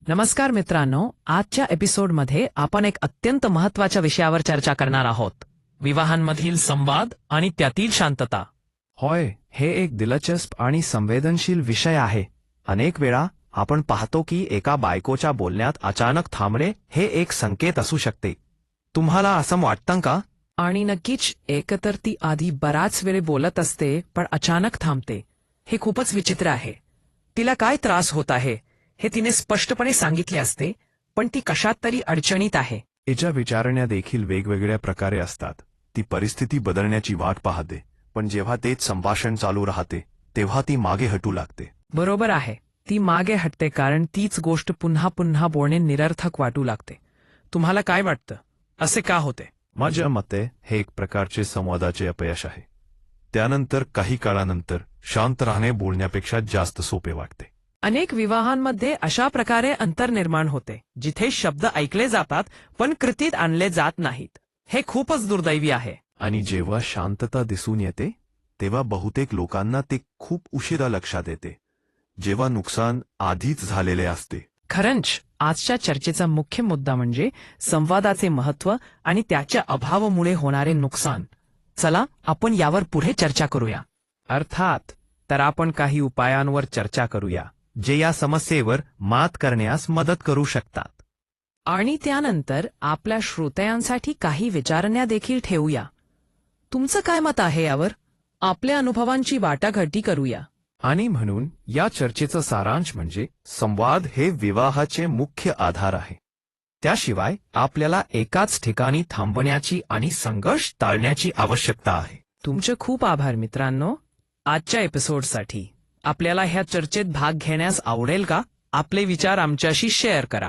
नमस्कार मित्रांनो, आजच्या एपिसोडमध्ये आपण एक अत्यंत महत्त्वाच्या विषयावर चर्चा करणार आहोत. विवाहांमधील संवाद आणि त्यातील शांतता. होय, हे एक दिलचस्प आणि संवेदनशील विषय आहे. अनेक वेळा आपण पाहतो की एका बायकोच्या बोलण्यात अचानक थांबणे हे एक संकेत असू शकते. तुम्हाला असं वाटतं का? आणि नक्कीच एकतर ती आधी बराच वेळ बोलत असते पण अचानक थांबते. हे खूपच विचित्र आहे. तिला काय त्रास होत आहे हे तिने स्पष्टपणे सांगितले असते, पण ती कशात तरी अडचणीत आहे. तिच्या विचारण्या देखील वेगवेगळ्या प्रकारे असतात. ती परिस्थिती बदलण्याची वाट पाहते, पण जेव्हा तेच संभाषण चालू राहते तेव्हा ती मागे हटू लागते. बरोबर आहे, ती मागे हटते कारण तीच गोष्ट पुन्हा पुन्हा बोलणे निरर्थक वाटू लागते. तुम्हाला काय वाटतं, असे का होते? माझ्या मते हे एक प्रकारचे संवादाचे अपयश आहे. त्यानंतर काही काळानंतर शांत राहणे बोलण्यापेक्षा जास्त सोपे वाटते. अनेक विवाहांमध्ये अशा प्रकारे अंतर निर्माण होते, जिथे शब्द ऐकले जातात पण कृतीत आणले जात नाहीत. हे खूपच दुर्दैवी आहे. आणि जेव्हा शांतता दिसून येते तेव्हा बहुतेक लोकांना ते खूप उशिरा लक्षात येते, जेव्हा नुकसान आधीच झालेले असते. खरंच आजच्या चर्चेचा मुख्य मुद्दा म्हणजे संवादाचे महत्त्व आणि त्याच्या अभावामुळे होणारे नुकसान. चला आपण यावर पुढे चर्चा करूया. अर्थात, तर आपण काही उपायांवर चर्चा करूया जे या समस्येवर मात करण्यास मदत करू शकतात. आणि त्यानंतर आपल्या श्रोत्यांसाठी काही विचारण्या देखील ठेवूया. तुमचं काय मत आहे यावर? आपल्या अनुभवांची वाटाघाटी करूया. आणि म्हणून या चर्चेचा सारांश म्हणजे संवाद हे विवाहाचे मुख्य आधार आहे. त्याशिवाय आपल्याला एकाच ठिकाणी थांबण्याची आणि संघर्ष टाळण्याची आवश्यकता आहे. तुमचे खूप आभार मित्रांनो, आजच्या एपिसोडसाठी. आपल्याला ह्या चर्चेत भाग घेण्यास आवडेल का? आपले विचार आमच्याशी शेअर करा.